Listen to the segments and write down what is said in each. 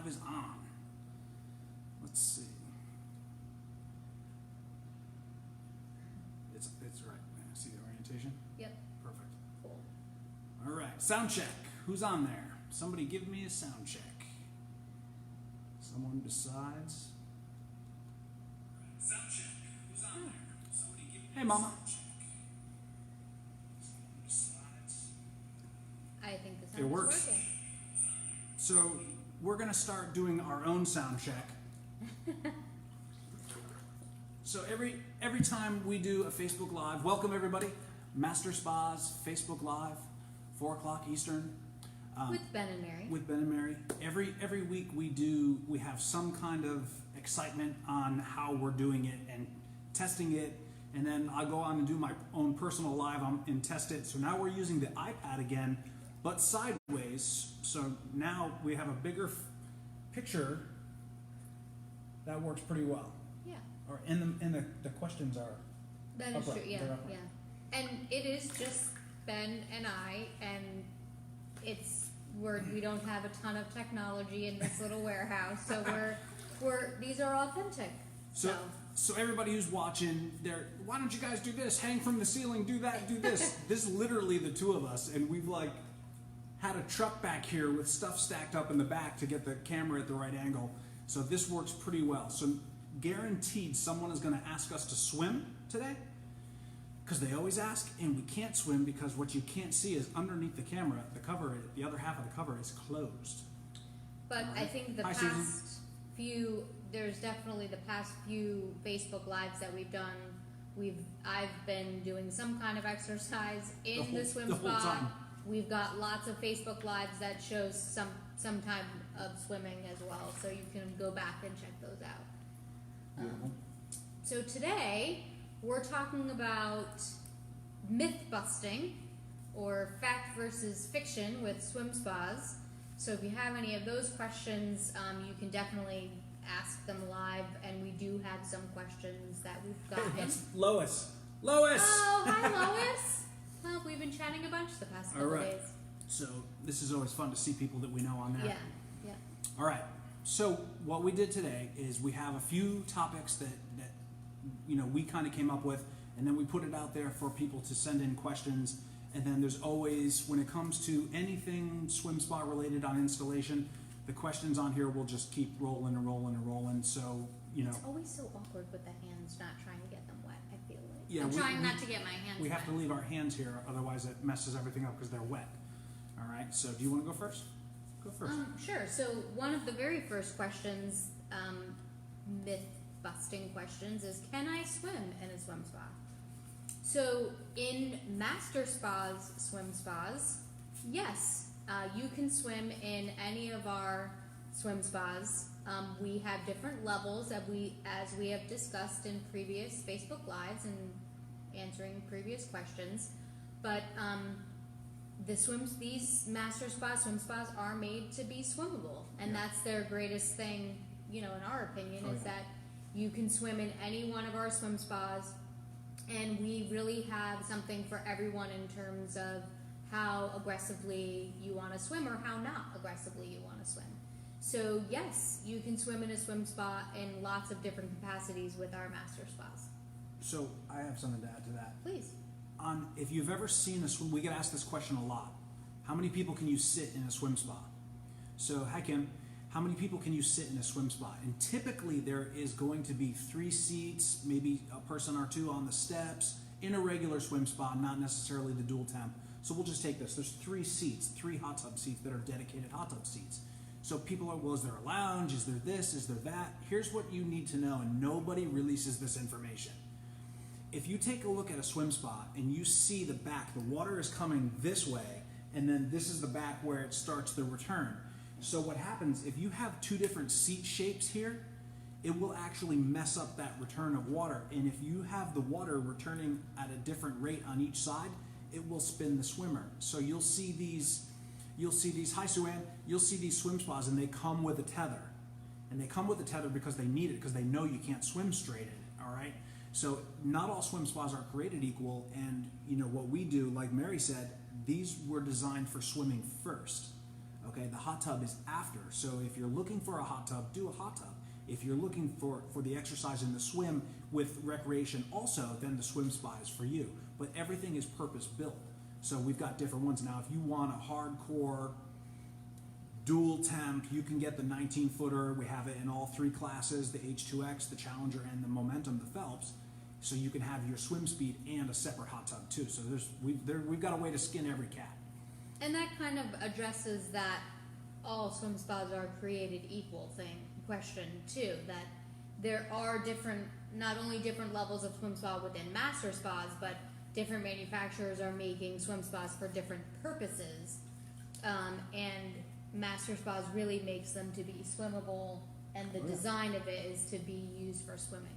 is on. Let's see. It's right. See the orientation? Yep. Perfect. Cool. All right. Sound check. Who's on there? Somebody give me a sound check. Someone decides. Sound check. Who's on there? Somebody give me Hey, a Mama. sound check. Someone decides. I think the sound It is works. working. So we're going to start doing our own sound check. So every time we do a Facebook Live, welcome everybody. Master Spas, Facebook Live, 4 o'clock Eastern. With Ben and Mary. With Ben and Mary. Every week we have some kind of excitement on how we're doing it and testing it. And then I go on and do my own personal live and test it. So now we're using the iPad again, but sideways. So now we have a bigger picture. That works pretty well. Yeah. Or the questions are That is upright. true, yeah, They're upright. yeah. And it is just Ben and I, and we don't have a ton of technology in this little warehouse, so these are authentic. So everybody who's watching, why don't you guys do this? Hang from the ceiling, do that, do this. This is literally the two of us, and we've had a truck back here with stuff stacked up in the back to get the camera at the right angle. So this works pretty well. So guaranteed someone is going to ask us to swim today, because they always ask, and we can't swim because what you can't see is underneath the camera, the other half of the cover is closed. But I think there's definitely the past few Facebook Lives that we've done, I've been doing some kind of exercise in the swim the whole spa. time. We've got lots of Facebook Lives that shows some type of swimming as well, so you can go back and check those out. So today, we're talking about myth busting, or fact versus fiction with swim spas. So if you have any of those questions, you can definitely ask them live, and we do have some questions that we've gotten. Hey, that's Lois. Lois! Oh, hi Lois! Well, we've been chatting a bunch the past couple days. So this is always fun to see people that we know on there. Yeah. All right. So what we did today is we have a few topics that we kind of came up with, and then we put it out there for people to send in questions. And then there's always, when it comes to anything swim spa related on installation, the questions on here will just keep rolling and rolling and rolling. So it's always so awkward with the hands not trying to get them wet. I feel like I'm trying not to get my hands. We wet. have to leave our hands here, otherwise it messes everything up because they're wet. All right. So do you want to go first? Go first. Sure. So one of the very first questions, myth busting questions, is can I swim in a swim spa? So in Master Spas, swim spas, yes, you can swim in any of our swim spas. We have different levels as we have discussed in previous Facebook Lives and answering previous questions. But these Master Spas, swim spas are made to be swimmable, and that's their greatest thing, in our opinion, is that you can swim in any one of our swim spas, and we really have something for everyone in terms of how aggressively you want to swim or how not aggressively you want to swim. So yes, you can swim in a swim spa in lots of different capacities with our Master Spas. So I have something to add to that. Please. If you've ever seen a swim, we get asked this question a lot. How many people can you sit in a swim spa? So, hi Kim, how many people can you sit in a swim spa? And typically there is going to be 3 seats, maybe a person or 2 on the steps in a regular swim spa, not necessarily the dual temp. So we'll just take this. There's 3 seats, 3 hot tub seats that are dedicated hot tub seats. So people are, well, is there a lounge? Is there this? Is there that? Here's what you need to know, and nobody releases this information. If you take a look at a swim spa and you see the back, the water is coming this way, and then this is the back where it starts the return. So what happens, if you have 2 different seat shapes here, it will actually mess up that return of water. And if you have the water returning at a different rate on each side, it will spin the swimmer. So you'll see these, hi Sue-Ann, you'll see these swim spas, and they come with a tether. And they come with a tether because they need it, because they know you can't swim straight in it, all right? So not all swim spas are created equal, and what we do, like Mary said, these were designed for swimming first. Okay, the hot tub is after. So if you're looking for a hot tub, do a hot tub. If you're looking for the exercise in the swim with recreation also, then the swim spa is for you. But everything is purpose built. So we've got different ones. Now, if you want a hardcore dual temp, you can get the 19-footer. We have it in all three classes, the H2X, the Challenger, and the Momentum, the Phelps. So you can have your swim speed and a separate hot tub too. So we've got a way to skin every cat. And that kind of addresses that all swim spas are created equal question too, that there are not only different levels of swim spa within master spas, but different manufacturers are making swim spas for different purposes, and master spas really makes them to be swimmable, and the design of it is to be used for swimming.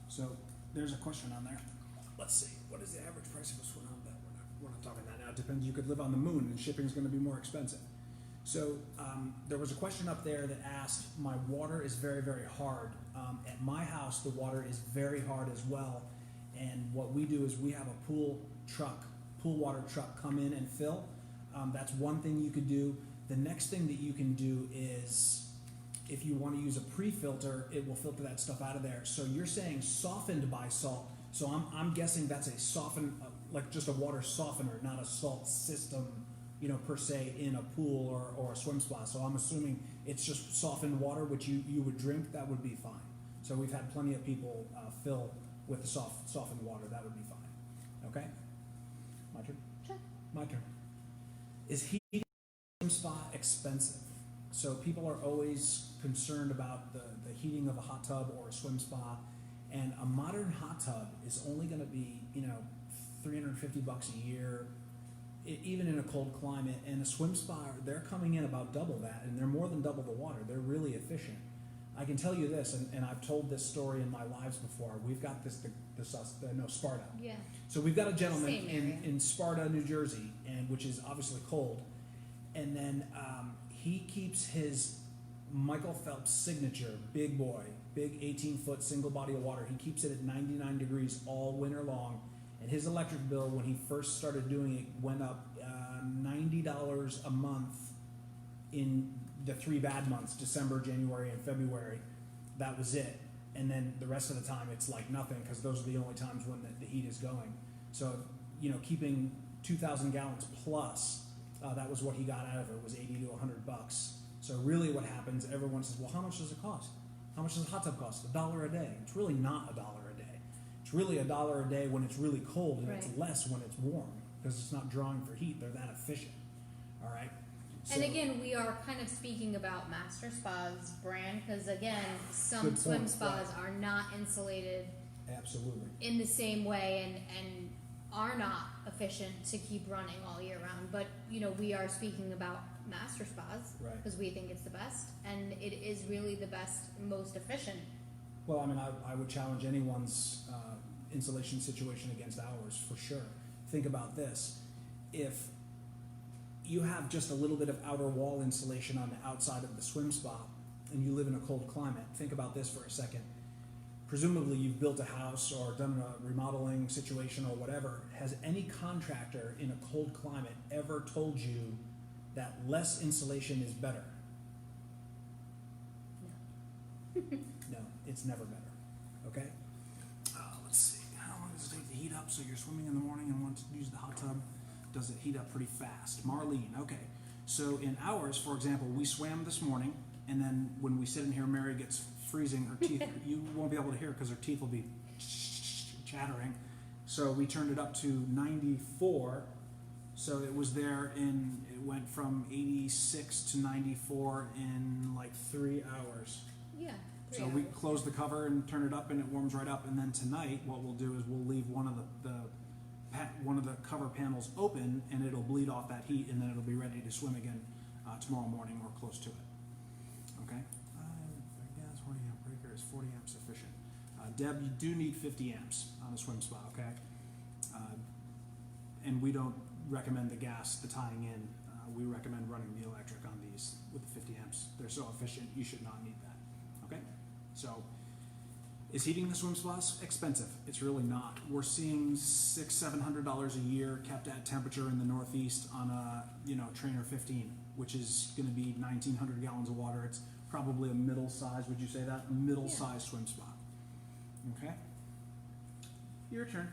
So there's a question on there. Let's see, what is the average price of a swim? We're not talking that now. It depends. You could live on the moon and shipping is going to be more expensive. So there was a question up there that asked, my water is very, very hard. At my house, the water is very hard as well. And what we do is we have a pool water truck come in and fill. That's one thing you could do. The next thing that you can do is, if you want to use a pre-filter, it will filter that stuff out of there. So you're saying softened by salt. So I'm guessing that's a soften, like just a water softener, not a salt system, per se in a pool or a swim spa. So I'm assuming it's just softened water, which you would drink. That would be fine. So we've had plenty of people fill with the softened water. That would be fine. Okay? My turn? Sure. My turn. Is heating a swim spa expensive? So people are always concerned about the heating of a hot tub or a swim spa, and a modern hot tub is only going to be, $350 a year, even in a cold climate. And a swim spa, they're coming in about double that, and they're more than double the water. They're really efficient. I can tell you this, and I've told this story in my lives before. We've got Sparta. Yeah. So we've got a gentleman Same area. in Sparta, New Jersey, and which is obviously cold. And then he keeps his Michael Phelps signature, big boy, big 18-foot single body of water. He keeps it at 99 degrees all winter long. And his electric bill, when he first started doing it, went up $90 a month in the 3 bad months, December, January, and February. That was it. And then the rest of the time, it's like nothing, because those are the only times when the heat is going. So, keeping 2,000 gallons plus, that was what he got out of it, was $80 to $100. So really what happens, everyone says, well, how much does it cost? How much does a hot tub cost? $1 a day. It's really not $1 a day. It's really $1 a day when it's really cold, and it's less when it's warm, because it's not drawing for heat. They're that efficient. All right? So, and again, we are kind of speaking about Master Spa's brand, because again, some swim spas are not insulated absolutely in the same way, and are not efficient to keep running all year round. But we are speaking about Master Spas because we think it's the best, and it is really the best, most efficient. Well, I mean, I would challenge anyone's insulation situation against ours for sure. Think about this: if you have just a little bit of outer wall insulation on the outside of the swim spa, and you live in a cold climate, think about this for a second. Presumably you've built a house or done a remodeling situation or whatever. Has any contractor in a cold climate ever told you that less insulation is better? No. No, it's never better. Okay? Let's see. How long does it take to heat up? So you're swimming in the morning and want to use the hot tub. Does it heat up pretty fast? Marlene, okay. So in ours, for example, we swam this morning, and then when we sit in here, Mary gets freezing. Her teeth, you won't be able to hear because her teeth will be chattering. So we turned it up to 94. So it was there it went from 86 to 94 in like 3 hours. Yeah. So we close the cover and turn it up, and it warms right up. And then tonight, what we'll do is we'll leave one of the cover panels open, and it'll bleed off that heat, and then it'll be ready to swim again tomorrow morning or close to it. Okay. Gas 40 amp breaker is 40 amps sufficient. Deb, you do need 50 amps on a swim spa. Okay. And we don't recommend the gas, the tying in. We recommend running the electric on these with the 50 amps. They're so efficient, you should not need that. Okay? So Is heating the swim spas expensive? It's really not. We're seeing $600-700 a year kept at temperature in the Northeast on a Trainer 15, which is going to be 1,900 gallons of water. It's probably a middle size. Would you say that? A middle size swim spa. Okay. Your turn.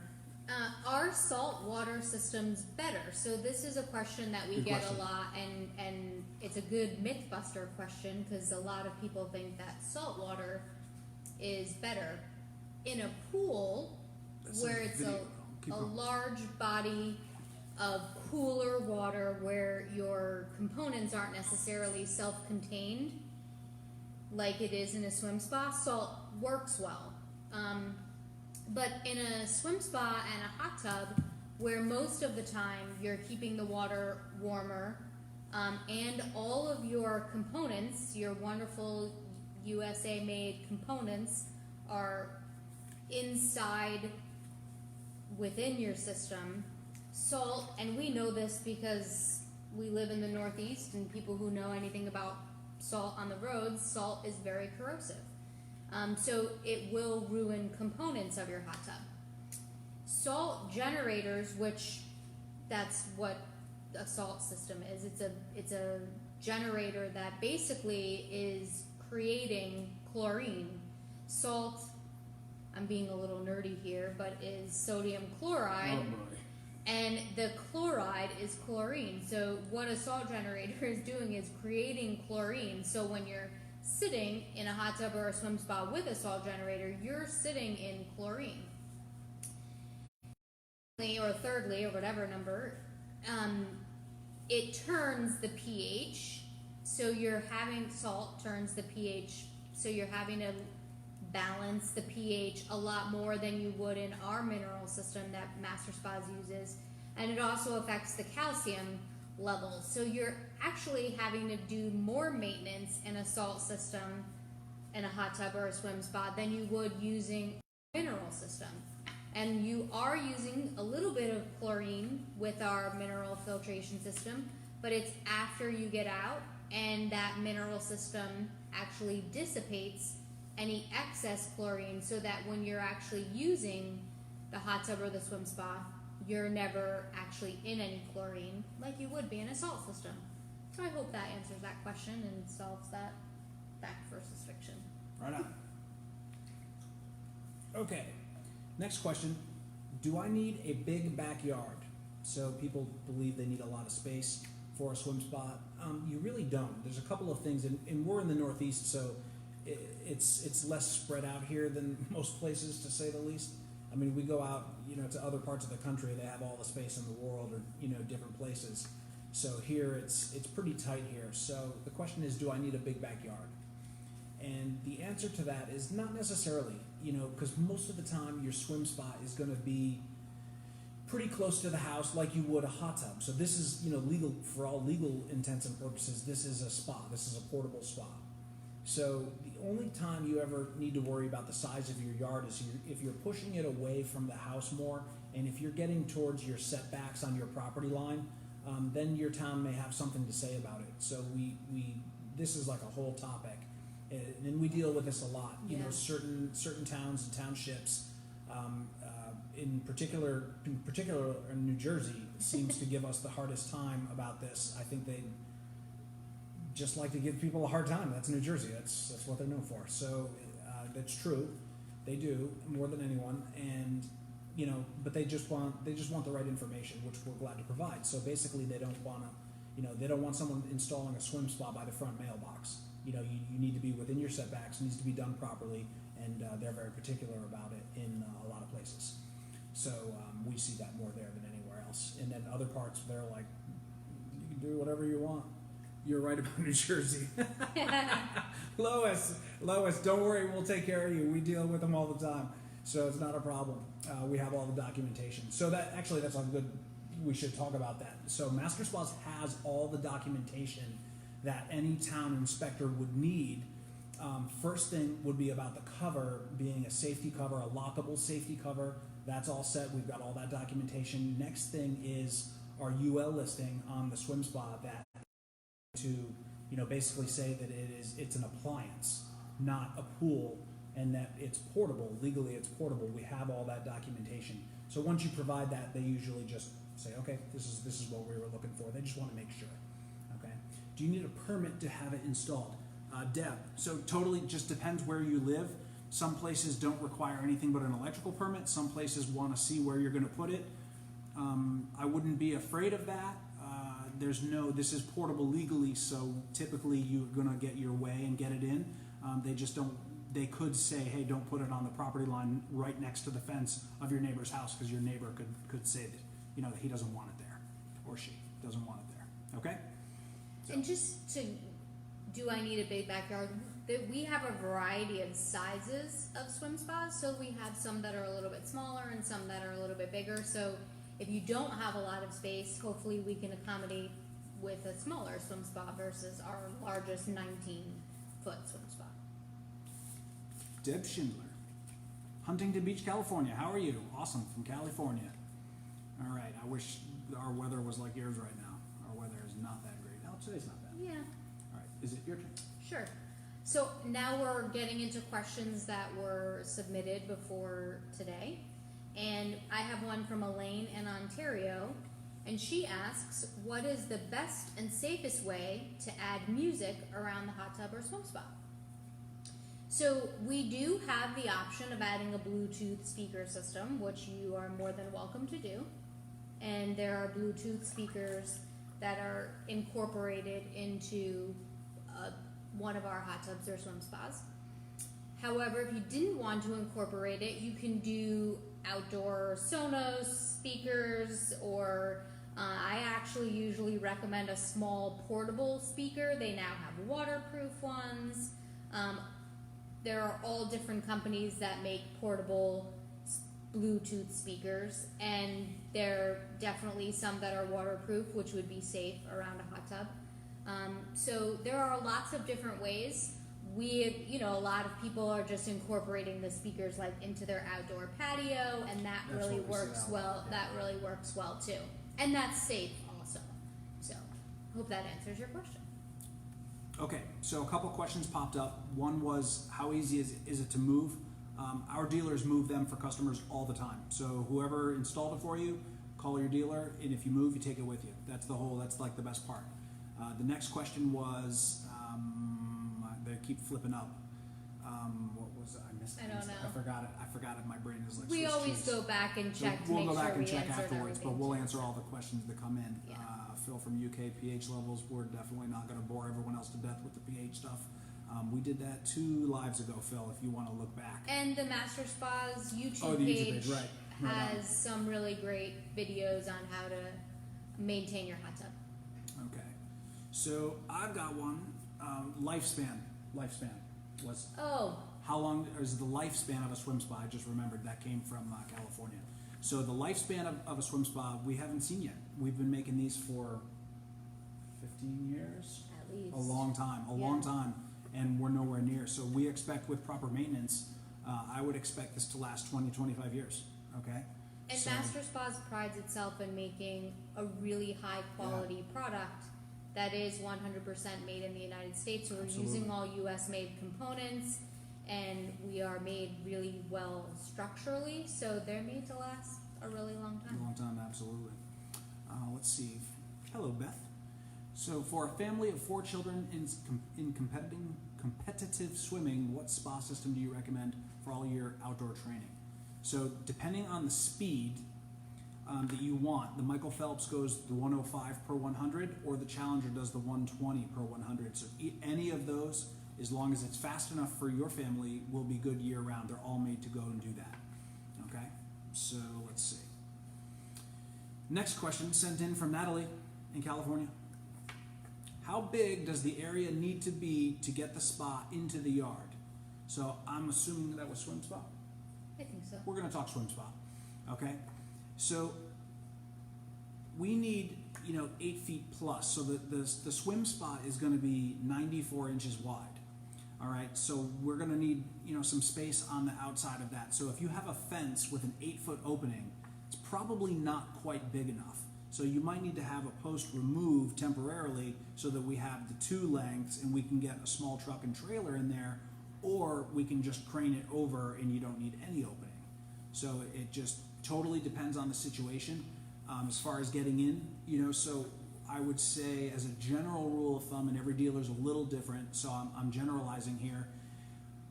Are saltwater systems better? So this is a question that we Good get question. a lot, and it's a good myth buster question because a lot of people think that saltwater is better. In a pool That's where a it's video. Keep a going. large body of cooler water where your components aren't necessarily self-contained like it is in a swim spa, salt works well. But in a swim spa and a hot tub, where most of the time you're keeping the water warmer, and all of your components, your wonderful USA-made components, are inside within your system, salt, and we know this because we live in the Northeast, and people who know anything about salt on the roads, salt is very corrosive. So it will ruin components of your hot tub. Salt generators, which that's what a salt system is. It's a generator that basically is creating chlorine. Salt, I'm being a little nerdy here, but is sodium chloride. Oh boy. And the chloride is chlorine. So what a salt generator is doing is creating chlorine. So when you're sitting in a hot tub or a swim spa with a salt generator, you're sitting in chlorine. Or thirdly, or whatever number, it turns the pH. So you're having salt turns the pH. So you're having to balance the pH a lot more than you would in our mineral system that Master Spas uses. And it also affects the calcium levels. So you're actually having to do more maintenance in a salt system in a hot tub or a swim spa than you would using a mineral system. And you are using a little bit of chlorine with our mineral filtration system, but it's after you get out and that mineral system actually dissipates any excess chlorine so that when you're actually using the hot tub or the swim spa, you're never actually in any chlorine like you would be in a salt system. So I hope that answers that question and solves that fact versus fiction. Right on. Okay. Next question. Do I need a big backyard? So people believe they need a lot of space for a swim spa. You really don't. There's a couple of things, and we're in the Northeast, so it's less spread out here than most places, to say the least. I mean, we go out, to other parts of the country, they have all the space in the world, or different places. So here it's pretty tight here. So the question is, do I need a big backyard? And the answer to that is not necessarily, because most of the time your swim spa is going to be pretty close to the house, like you would a hot tub. So this is, legal for all legal intents and purposes. This is a spa. This is a portable spa. So the only time you ever need to worry about the size of your yard is if you're pushing it away from the house more, and if you're getting towards your setbacks on your property line, then your town may have something to say about it. So this is like a whole topic, and we deal with this a lot. Certain towns and townships, in particular in New Jersey, seems to give us the hardest time about this. I think they just like to give people a hard time. That's New Jersey. That's what they're known for. So that's true. They do more than anyone, and but they just want the right information, which we're glad to provide. So basically, they don't want to, they don't want someone installing a swim spa by the front mailbox. You need to be within your setbacks. It needs to be done properly, and they're very particular about it in a lot of places. So we see that more there than anywhere else. And then other parts, they're like, you can do whatever you want. You're right about New Jersey. Lois, don't worry, we'll take care of you. We deal with them all the time, so it's not a problem. We have all the documentation. So that's a good. We should talk about that. So Master Spas has all the documentation that any town inspector would need. First thing would be about the cover being a safety cover, a lockable safety cover. That's all set. We've got all that documentation. Next thing is our UL listing on the swim spa that to basically say that it's an appliance, not a pool, and that it's portable. Legally, it's portable. We have all that documentation. So once you provide that, they usually just say, okay, this is what we were looking for. They just want to make sure. Okay. Do you need a permit to have it installed? Deb, so totally just depends where you live. Some places don't require anything but an electrical permit. Some places want to see where you're going to put it. I wouldn't be afraid of that. This is portable legally, so typically you're going to get your way and get it in. They just don't, they could say, hey, don't put it on the property line right next to the fence of your neighbor's house, because your neighbor could say that, that he doesn't want it there, or she doesn't want it there. Okay? So. And just to, do I need a big backyard? We have a variety of sizes of swim spas, so we have some that are a little bit smaller and some that are a little bit bigger. So if you don't have a lot of space, hopefully we can accommodate with a smaller swim spa versus our largest 19-foot swim spa. Deb Schindler, Huntington Beach, California. How are you? Awesome, from California. All right, I wish our weather was like yours right now. Our weather is not that great. No, today's not bad. Yeah. All right, is it your turn? Sure. So now we're getting into questions that were submitted before today. And I have one from Elaine in Ontario. And she asks, what is the best and safest way to add music around the hot tub or swim spa? So we do have the option of adding a Bluetooth speaker system, which you are more than welcome to do. And there are Bluetooth speakers that are incorporated into one of our hot tubs or swim spas. However, if you didn't want to incorporate it, you can do outdoor Sonos speakers, or I actually usually recommend a small portable speaker. They now have waterproof ones. There are all different companies that make portable Bluetooth speakers, and there are definitely some that are waterproof, which would be safe around a hot tub. So there are lots of different ways. A lot of people are just incorporating the speakers like into their outdoor patio, and that really works well. Yeah. That really works well too, and that's safe also. So, hope that answers your question. Okay, so a couple questions popped up. One was, how easy is it to move? Our dealers move them for customers all the time. So whoever installed it for you, call your dealer, and if you move, you take it with you. That's like the best part. The next question was, they keep flipping up. What was it? I missed it. I don't know. I forgot it. My brain is like we Swiss always cheese. go back and check. So we'll go back and sure check afterwards, but we'll answer all too. the questions that come in. Yeah. Phil from UK, pH levels. We're definitely not going to bore everyone else to death with the pH stuff. We did that 2 lives ago, Phil, if you want to look back. And the Master Spa's YouTube the page, YouTube page, right. has some really great videos on how to maintain your hot tub. Okay. So I've got one. Lifespan was how long is the lifespan of a swim spa? I just remembered that came from California. So the lifespan of a swim spa we haven't seen yet. We've been making these for 15 years? At least. A long time, and we're nowhere near. So we expect with proper maintenance, I would expect this to last 20, 25 years, okay? And so, Master Spas prides itself in making a really high quality product that is 100% made in the United States. So we're using all US made components, and we are made really well structurally, so they're made to last a really long time. A long time, absolutely. Let's see. Hello, Beth. So for a family of 4 children in competitive swimming, what spa system do you recommend for all your outdoor training? So depending on the speed that you want, the Michael Phelps goes the 105 per 100, or the Challenger does the 120 per 100. So any of those, as long as it's fast enough for your family, will be good year round. They're all made to go and do that. Okay, so let's see. Next question sent in from Natalie in California. How big does the area need to be to get the spa into the yard? So I'm assuming that was swim spa. I think so. We're going to talk swim spa. Okay, so we need 8 feet plus. So the swim spa is going to be 94 inches wide. All right, so we're going to need some space on the outside of that. So if you have a fence with an 8-foot opening, it's probably not quite big enough. So you might need to have a post removed temporarily so that we have the 2 lengths and we can get a small truck and trailer in there, or we can just crane it over and you don't need any opening. So it just totally depends on the situation. As far as getting in, so I would say as a general rule of thumb, and every dealer is a little different, so I'm generalizing here.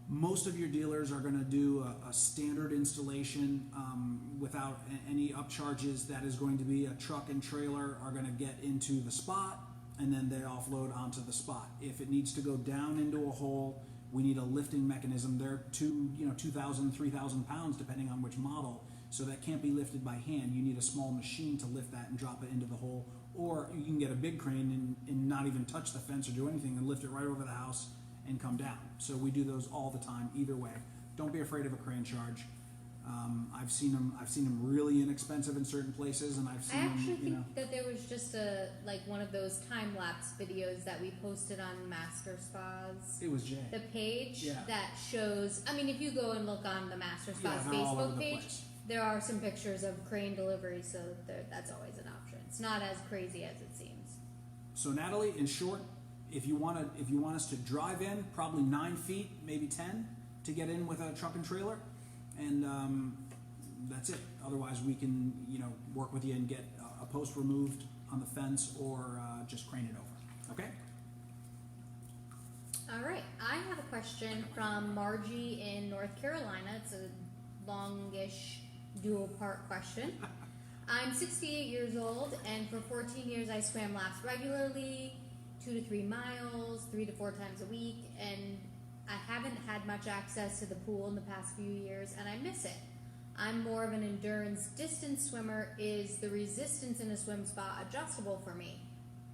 Most of your dealers are going to do a standard installation without any upcharges. That is going to be a truck and trailer are going to get into the spot, and then they offload onto the spot. If it needs to go down into a hole, we need a lifting mechanism. They're 2,000, 3,000 pounds, depending on which model. So that can't be lifted by hand. You need a small machine to lift that and drop it into the hole. Or you can get a big crane and not even touch the fence or do anything and lift it right over the house and come down. So we do those all the time, either way. Don't be afraid of a crane charge. I've seen them really inexpensive in certain places, and I've seen I actually them, think that there was just one of those time lapse videos that we posted on Master Spas. It was Jay. The page Yeah. that shows. I mean, if you go and look on the Master Spas they're all over Facebook the page, place. there are some pictures of crane delivery, so that's always an option. It's not as crazy as it seems. So Natalie, in short, if you want us to drive in, probably 9 feet, maybe 10, to get in with a truck and trailer, and that's it. Otherwise, we can work with you and get a post removed on the fence or just crane it over. Okay. All right, I have a question from Margie in North Carolina. It's a longish dual-part question. I'm 68 years old, and for 14 years I swam laps regularly, 2 to 3 miles, 3 to 4 times a week, and I haven't had much access to the pool in the past few years, and I miss it. I'm more of an endurance distance swimmer. Is the resistance in a swim spa adjustable for me?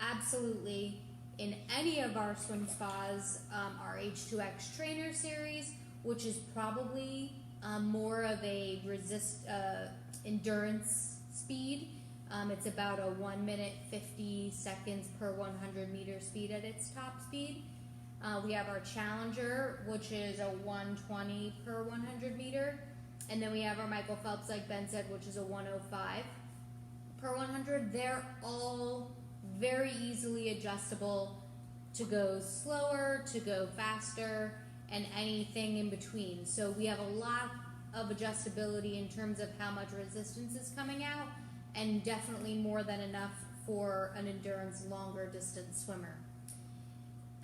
Absolutely. In any of our swim spas, our H2X trainer series, which is probably more of a endurance speed. It's about a 1 minute 50 seconds per 100 meter speed at its top speed. We have our Challenger, which is a 120 per 100 meter. And then we have our Michael Phelps, like Ben said, which is a 105 per 100. They're all very easily adjustable to go slower, to go faster, and anything in between. So we have a lot of adjustability in terms of how much resistance is coming out, and definitely more than enough for an endurance longer distance swimmer.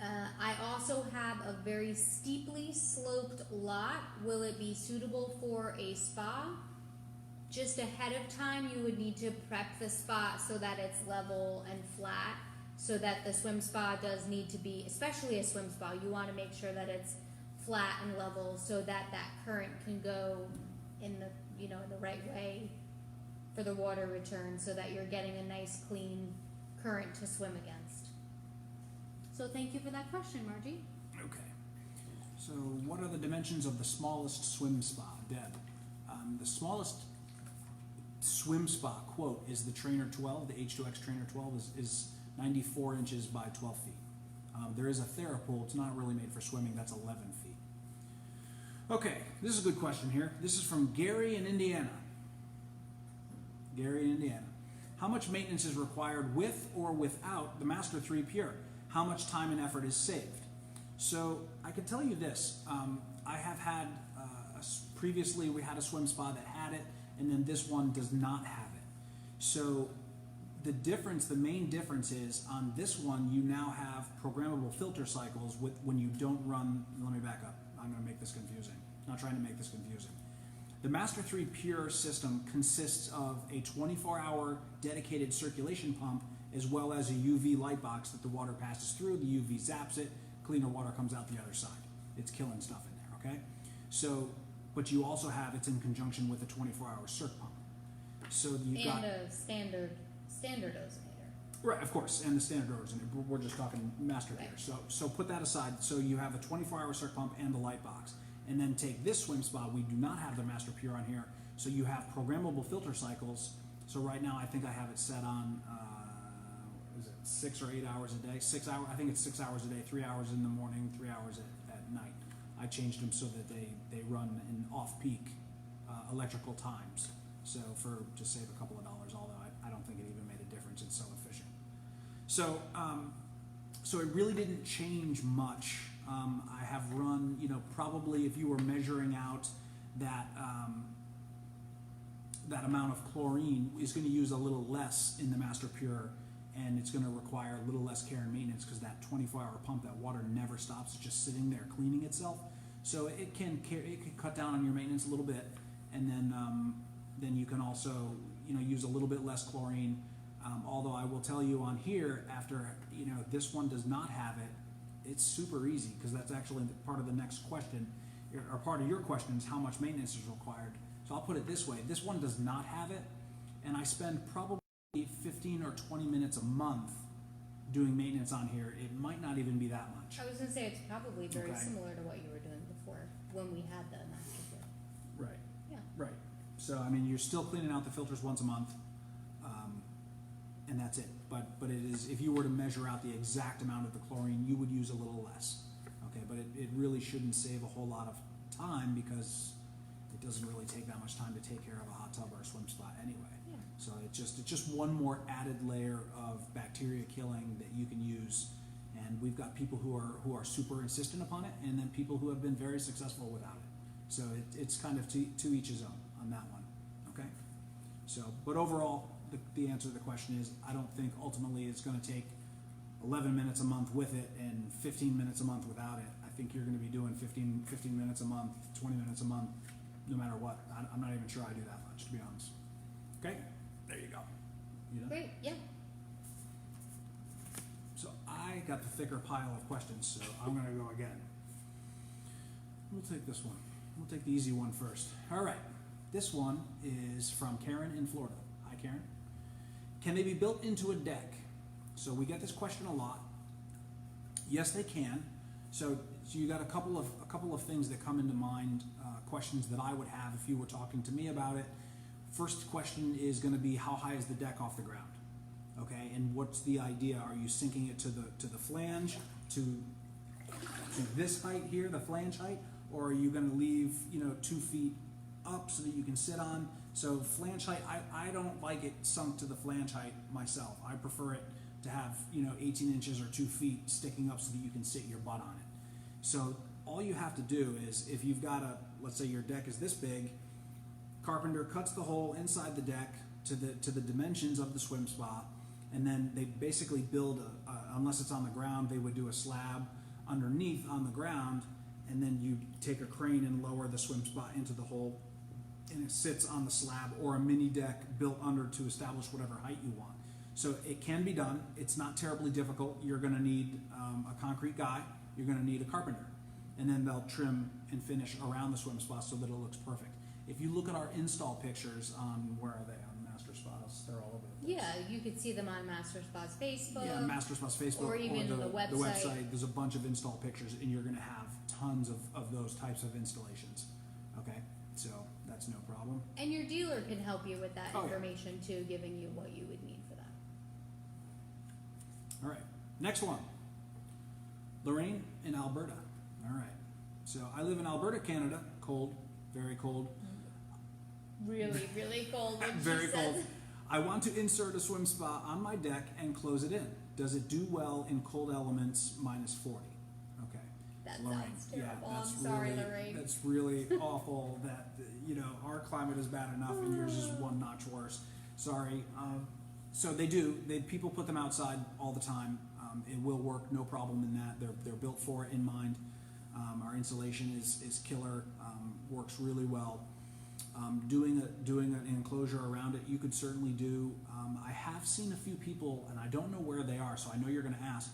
I also have a very steeply sloped lot. Will it be suitable for a spa? Just ahead of time, you would need to prep the spot so that it's level and flat, so that the swim spa does need to be, especially a swim spa, you want to make sure that it's flat and level so that that current can go in the in the right way for the water return, so that you're getting a nice clean current to swim against. So thank you for that question, Margie. Okay. So what are the dimensions of the smallest swim spa, Deb? The smallest swim spa, quote, is the Trainer 12. The H2X Trainer 12 is 94 inches by 12 feet. There is a TheraPool. It's not really made for swimming. That's 11 feet. Okay, this is a good question here. This is from Gary in Indiana. Gary in Indiana. How much maintenance is required with or without the Master 3 Pure? How much time and effort is saved? So I can tell you this. I have had, previously we had a swim spa that had it, and then this one does not have it. So the main difference is on this one, you now have programmable filter cycles when you don't run. Let me back up. I'm going to make this confusing. I'm not trying to make this confusing. The Master 3 Pure system consists of a 24-hour dedicated circulation pump, as well as a UV light box that the water passes through. The UV zaps it, cleaner water comes out the other side. It's killing stuff in there, okay? So, but you also have, it's in conjunction with a 24-hour circ pump. So you got a standard ozonator. Right, of course, and the standard ozonator. We're just talking Master here. So put that aside. So you have a 24-hour circ pump and the light box. And then take this swim spa. We do not have the Master Pure on here. So you have programmable filter cycles. So right now I think I have it set on, is it 6 or 8 hours a day? 6 hours. I think it's 6 hours a day, 3 hours in the morning, 3 hours at night. I changed them so that they run in off-peak electrical times. So for just save a couple of dollars, although I don't think it even made a difference. It's so efficient. So it really didn't change much I have run, probably if you were measuring out that that amount of chlorine is going to use a little less in the Master Pure, and it's going to require a little less care and maintenance because that 24-hour pump, that water never stops. It's just sitting there cleaning itself. So it can cut down on your maintenance a little bit, and then you can also use a little bit less chlorine. Although I will tell you on here, after this one does not have it, it's super easy because that's actually part of the next question, or part of your question is how much maintenance is required. So I'll put it this way: this one does not have it, and I spend probably 15 or 20 minutes a month doing maintenance on here. It might not even be that much. I was going to say it's probably very Okay. similar to what you were doing before when we had the Master Pure. Right. Yeah. Right. So I mean, you're still cleaning out the filters once a month, and that's it. But it is, if you were to measure out the exact amount of the chlorine, you would use a little less. Okay, but it really shouldn't save a whole lot of time because it doesn't really take that much time to take care of a hot tub or a swim spot anyway. Yeah. So it's just one more added layer of bacteria killing that you can use. And we've got people who are super insistent upon it, and then people who have been very successful without it. So it's kind of to each his own on that one. Okay. So, but overall, the answer to the question is I don't think ultimately it's going to take 11 minutes a month with it and 15 minutes a month without it. I think you're going to be doing 15 minutes a month, 20 minutes a month, no matter what. I'm not even sure I do that much, to be honest. Okay, there you go. You done? Great. Yeah. So I got the thicker pile of questions, so I'm going to go again. We'll take this one. We'll take the easy one first. All right. This one is from Karen in Florida. Hi, Karen. Can they be built into a deck? So we get this question a lot. Yes, they can. So you got a couple of things that come into mind, questions that I would have if you were talking to me about it. First question is going to be, how high is the deck off the ground? Okay, and what's the idea? Are you sinking it to the flange, to this height here, the flange height, or are you going to leave 2 feet up so that you can sit on? So flange height, I don't like it sunk to the flange height myself. I prefer it to have 18 inches or 2 feet sticking up so that you can sit your butt on it. So all you have to do is, if you've got let's say your deck is this big, carpenter cuts the hole inside the deck to the dimensions of the swim spa, and then they basically build unless it's on the ground, they would do a slab underneath on the ground, and then you take a crane and lower the swim spa into the hole, and it sits on the slab, or a mini deck built under to establish whatever height you want. So it can be done. It's not terribly difficult. You're going to need a concrete guy. You're going to need a carpenter, and then they'll trim and finish around the swim spa so that it looks perfect. If you look at our install pictures on, where are they, on Master Spas? They're all over the place. Yeah, you could see them on Master Spa's Facebook. Yeah, Master Spas Facebook, or even the website. There's a bunch of install pictures, and you're going to have tons of those types of installations. Okay, so that's no problem. And your dealer can help you with that Oh, yeah. information too, giving you what you would need for that. All right, next one. Lorraine in Alberta. All right, so I live in Alberta, Canada. Cold, very cold. Really, really cold. When Very she cold. says. I want to insert a swim spa on my deck and close it in. Does it do well in cold elements minus 40? Okay. That Lorraine. sounds terrible. Yeah, that's I'm sorry, really, Lorraine. That's really awful that, our climate is bad enough and yours is one notch worse. Sorry. So people put them outside all the time. It will work, no problem in that. They're built for it in mind. Our insulation is killer, works really well. Doing an enclosure around it, you could certainly do. I have seen a few people, and I don't know where they are, so I know you're going to ask,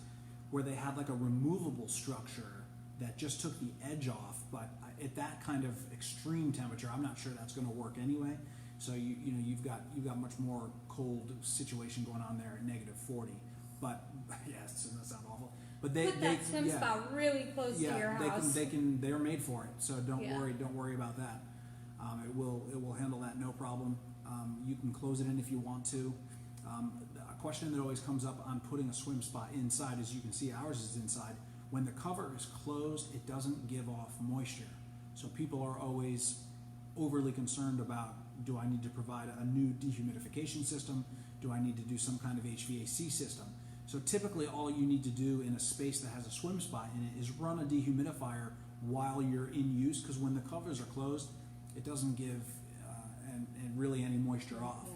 where they had like a removable structure that just took the edge off, but at that kind of extreme temperature, I'm not sure that's going to work anyway. So you've got much more cold situation going on there at negative 40. But yes, that sounds awful. But Put that swim spa really close to your house. They're made for it. So don't Yeah. worry about that. It will handle that no problem. You can close it in if you want to. A question that always comes up on putting a swim spa inside, as you can see, ours is inside. When the cover is closed, it doesn't give off moisture. So people are always overly concerned about, do I need to provide a new dehumidification system? Do I need to do some kind of HVAC system? So typically all you need to do in a space that has a swim spot in it is run a dehumidifier while you're in use, because when the covers are closed, it doesn't give and really any moisture off.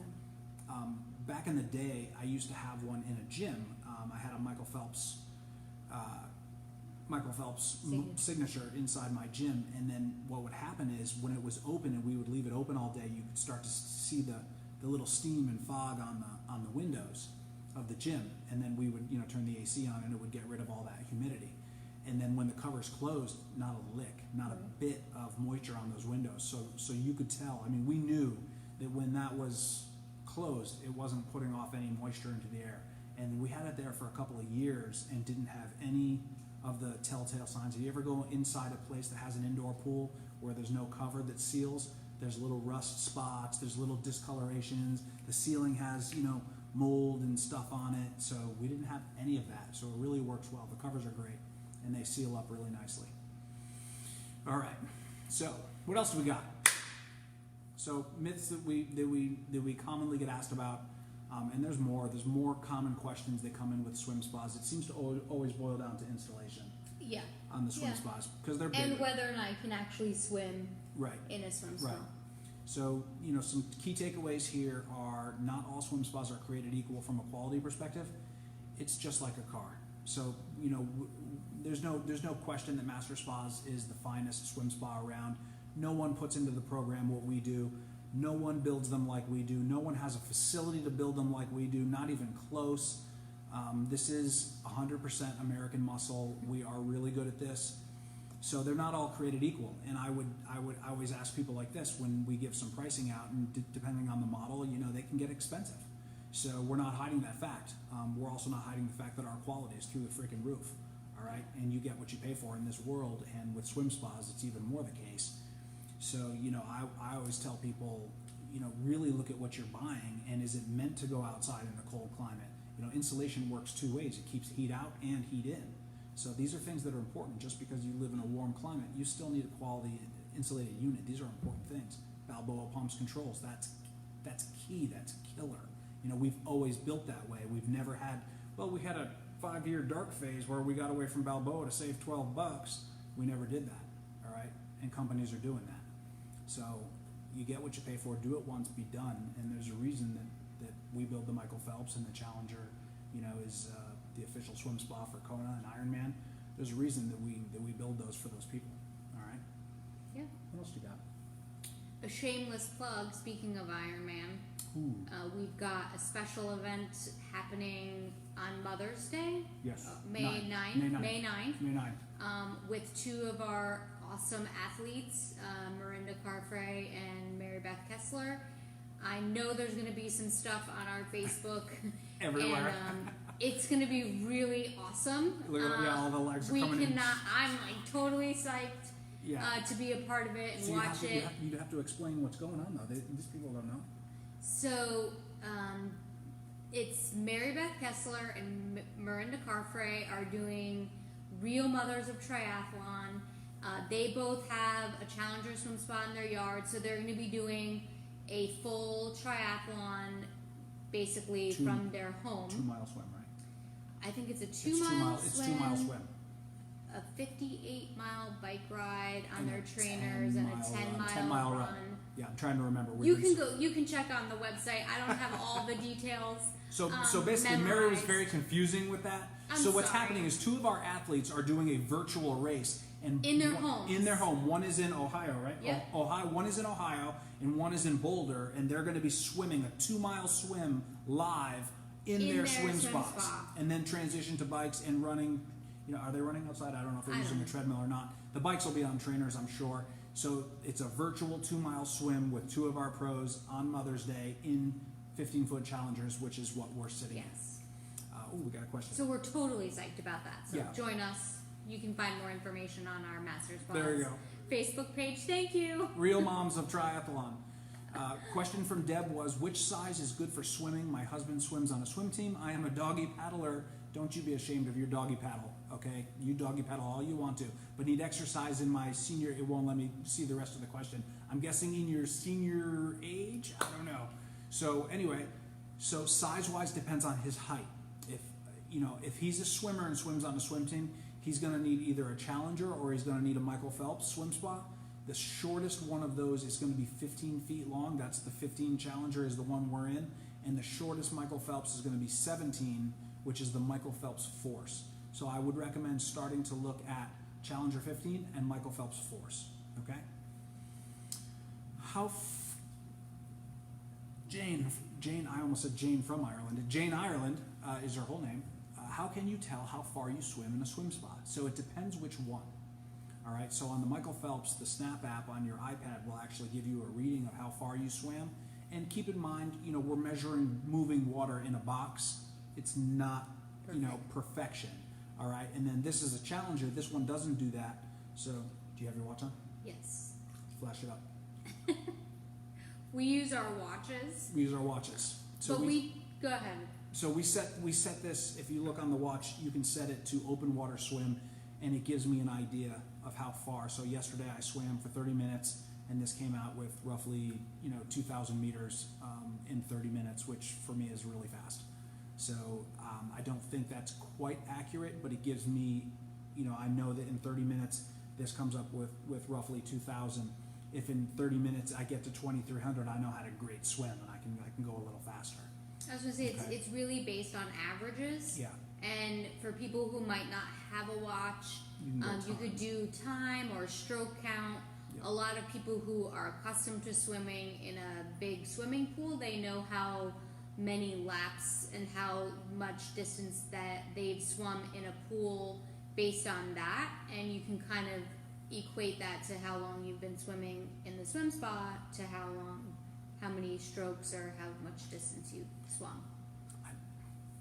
Yeah. Back in the day, I used to have one in a gym. I had a Michael Phelps signature inside my gym, and then what would happen is when it was open and we would leave it open all day, you could start to see the little steam and fog on the windows of the gym, and then we would turn the AC on and it would get rid of all that humidity. And then when the cover's closed, not a lick, not a bit of moisture on those windows. So you could tell. I mean, we knew that when that was closed, it wasn't putting off any moisture into the air. And we had it there for a couple of years and didn't have any of the telltale signs. If you ever go inside a place that has an indoor pool where there's no cover that seals, there's little rust spots, there's little discolorations, the ceiling has, mold and stuff on it. So we didn't have any of that. So it really works well. The covers are great and they seal up really nicely. All right. So what else do we got? So myths that we commonly get asked about, and there's more. There's more common questions that come in with swim spas. It seems to always boil down to installation. Yeah. On the swim spas, because they're bigger. And whether or not you can actually swim in a swim spa. Right. So, some key takeaways here are not all swim spas are created equal from a quality perspective. It's just like a car. So, there's no question that Master Spas is the finest swim spa around. No one puts into the program what we do. No one builds them like we do. No one has a facility to build them like we do, not even close. This is 100% American muscle. We are really good at this. So they're not all created equal. And I always ask people like this when we give some pricing out, and depending on the model, they can get expensive. So we're not hiding that fact. We're also not hiding the fact that our quality is through the freaking roof. All right, and you get what you pay for in this world, and with swim spas, it's even more the case. So, I always tell people, really look at what you're buying, and is it meant to go outside in a cold climate? Insulation works two ways. It keeps heat out and heat in. So these are things that are important. Just because you live in a warm climate, you still need a quality insulated unit. These are important things. Balboa pumps controls, that's key, that's killer. We've always built that way. We've never had, we had a 5-year dark phase where we got away from Balboa to save $12. We never did that, all right? And companies are doing that. So you get what you pay for, do it once, be done. And there's a reason that we build the Michael Phelps, and the Challenger, is the official swim spa for Kona and Ironman. There's a reason that we build those for those people, all right? Yeah. What else do you got? A shameless plug, speaking of Ironman, we've got a special event happening on Mother's Day. Yes. May 9th. With two of our awesome athletes, Miranda Carfrey and Mary Beth Kessler. I know there's going to be some stuff on our Facebook. Everywhere. And it's going to be really awesome. Look at all the legs are coming in. I'm totally psyched to be a part of it and so watch it. You have to explain what's going on, though. These people don't know. So, it's Mary Beth Kessler and Miranda Carfrey are doing Real Mothers of Triathlon. They both have a Challenger swim spa in their yard, so they're going to be doing a full triathlon basically from their home. 2 mile swim, right? I think it's a 2 mile swim. It's 2 mile swim. A 58-mile bike ride on their trainers and a 10 mile run. Yeah, I'm trying to remember. You can check on the website. I don't have all the details. So basically, memorized. Mary was very confusing with that. What's happening is two of our athletes are doing a virtual race. And in their homes. In their home. One is in Ohio, right? Yep. Ohio. One is in Ohio, and one is in Boulder, and they're going to be swimming a 2 mile swim live in their swim spots, and then transition to bikes and running. Are they running outside? I don't know if they're using a treadmill or not. The bikes will be on trainers, I'm sure. So it's a virtual 2 mile swim with two of our pros on Mother's Day in 15-foot Challengers, which is what we're sitting in. We got a question. So we're totally psyched about that. So join us. You can find more information on our Masters Spas Facebook page. Thank you. Real Moms of Triathlon. Question from Deb was, which size is good for swimming? My husband swims on a swim team. I am a doggy paddler. Don't you be ashamed of your doggy paddle, okay? You doggy paddle all you want to, but need exercise in my senior. It won't let me see the rest of the question. I'm guessing in your senior age? I don't know. So anyway, size-wise depends on his height. If if he's a swimmer and swims on a swim team, he's going to need either a Challenger or he's going to need a Michael Phelps swim spa. The shortest one of those is going to be 15 feet long. That's the 15 Challenger is the one we're in. And the shortest Michael Phelps is going to be 17, which is the Michael Phelps Force. So I would recommend starting to look at Challenger 15 and Michael Phelps Force. Okay? Jane, I almost said Jane from Ireland. Jane Ireland is her whole name. How can you tell how far you swim in a swim spa? So it depends which one. All right, so on the Michael Phelps, the Snap app on your iPad will actually give you a reading of how far you swam. And keep in mind, we're measuring moving water in a box. It's not, perfection. All right, and then this is a Challenger. This one doesn't do that. So, do you have your watch on? Yes. Flash it up. We use our watches. We use our watches. So but go ahead. So we set this, if you look on the watch, you can set it to open water swim, and it gives me an idea of how far. So yesterday I swam for 30 minutes, and this came out with roughly 2,000 meters in 30 minutes, which for me is really fast. So I don't think that's quite accurate, but it gives me, I know that in 30 minutes this comes up with roughly 2,000. If in 30 minutes I get to 2,300, I know how to great swim, and I can go a little faster. I was going to say, it's really based on averages. Yeah. And for people who might not have a watch, you could do time or stroke count. Yeah. A lot of people who are accustomed to swimming in a big swimming pool, they know how many laps and how much distance that they've swum in a pool based on that. And you can kind of equate that to how long you've been swimming in the swim spa to how many strokes or how much distance you swum.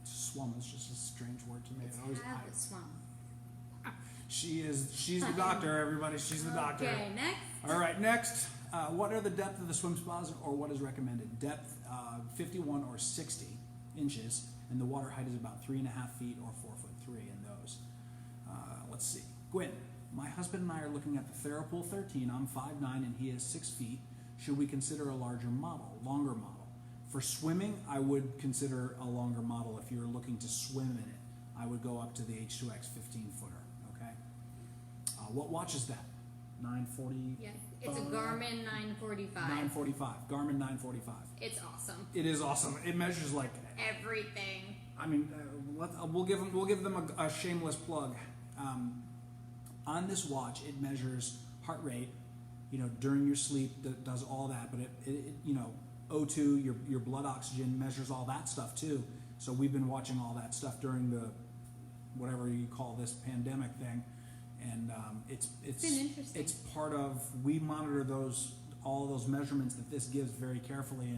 Swum is just a strange word to me. Swum. She's the doctor, everybody. She's the doctor. Okay, next. All right, next. What are the depth of the swim spas, or what is recommended? Depth 51 or 60 inches, and the water height is about 3.5 feet or 4'3" in those. Let's see. Gwen, my husband and I are looking at the Therapool 13. I'm 5'9" and he is 6 feet. Should we consider a longer model? For swimming, I would consider a longer model. If you're looking to swim in it, I would go up to the H2X 15-footer. Okay. What watch is that? 940. Yeah, it's a Garmin 945. 945. Garmin 945. It's awesome. It is awesome. It measures like everything. I mean, we'll give them a shameless plug. On this watch, it measures heart rate. During your sleep, that does all that. But it O2, your blood oxygen, measures all that stuff too. So we've been watching all that stuff during the whatever you call this pandemic thing, and it's been interesting. It's part of, we monitor all those measurements that this gives very carefully,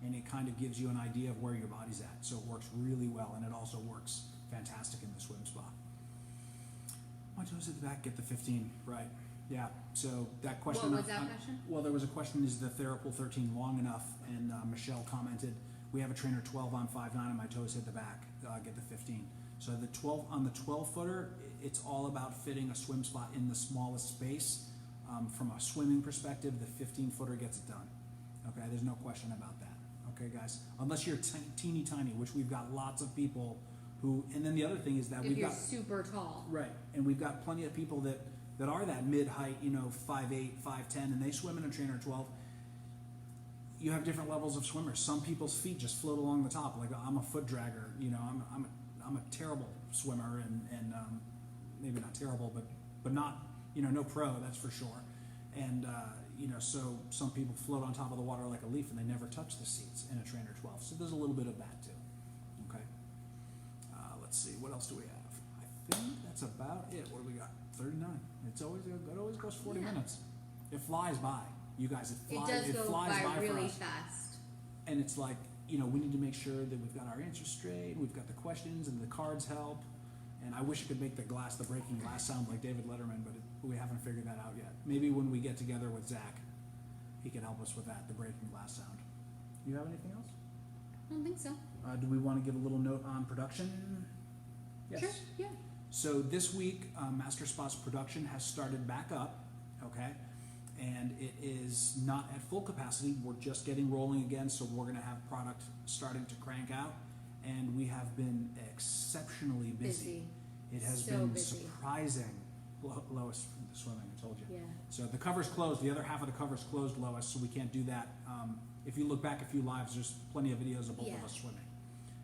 and it kind of gives you an idea of where your body's at. So it works really well, and it also works fantastic in the swim spa. My toes at the back, get the 15 right. Yeah, so that question... What was that question? Well, there was a question, is the Therapool 13 long enough? And Michelle commented, we have a trainer 12 on 5'9", and my toes hit the back, get the 15. So on the 12-footer, it's all about fitting a swim spot in the smallest space. From a swimming perspective, the 15-footer gets it done. Okay, there's no question about that. Okay, guys? Unless you're teeny tiny, which we've got lots of people who... And then the other thing is that we've got... super tall. Right, and we've got plenty of people that are that mid-height, 5'8", 5'10", and they swim in a trainer 12. You have different levels of swimmers. Some people's feet just float along the top. Like, I'm a foot dragger. I'm a terrible swimmer, and maybe not terrible, but not no pro, that's for sure. And so some people float on top of the water like a leaf, and they never touch the seats in a trainer 12. So there's a little bit of that too. Okay. Let's see, what else do we have? I think that's about it. What do we got? 39. It always goes 40 minutes. It flies by, you guys. It flies by really for us. fast. And it's like, we need to make sure that we've got our answers straight. We've got the questions, and the cards help. And I wish it could make the breaking glass sound like David Letterman, but we haven't figured that out yet. Maybe when we get together with Zach, he can help us with that, the breaking glass sound. You have anything else? I don't think so. Do we want to give a little note on production? Yes. Sure, yeah. So this week, Master Spa's production has started back up, okay? And it is not at full capacity. We're just getting rolling again, so we're going to have product starting to crank out. and we have been exceptionally busy. It has So been busy. surprising. Lois, the swimming, I told you. Yeah. So the cover's closed. The other half of the cover's closed, Lois, so we can't do that. If you look back a few lives, there's plenty of videos of both of us swimming.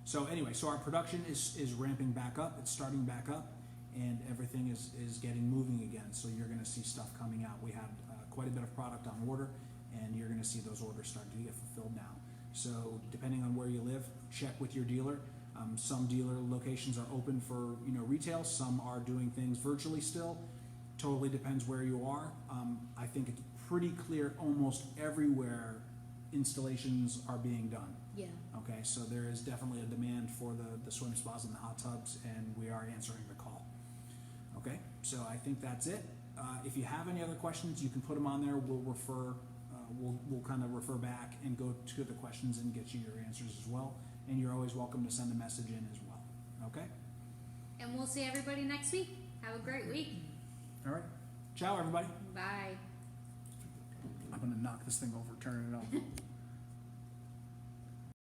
So anyway, so our production is ramping back up. It's starting back up, and everything is getting moving again. So you're going to see stuff coming out. We have quite a bit of product on order, and you're going to see those orders starting to get fulfilled now. So depending on where you live, check with your dealer. Some dealer locations are open for retail. Some are doing things virtually still. Totally depends where you are. I think it's pretty clear almost everywhere installations are being done. Yeah. Okay, so there is definitely a demand for the swim spas and the hot tubs, and we are answering the call. Okay, so I think that's it. If you have any other questions, you can put them on there. We'll refer. We'll kind of refer back and go to the questions and get you your answers as well. And you're always welcome to send a message in as well. Okay. And we'll see everybody next week. Have a great week. All right. Ciao, everybody. Bye. I'm gonna knock this thing over, turn it off.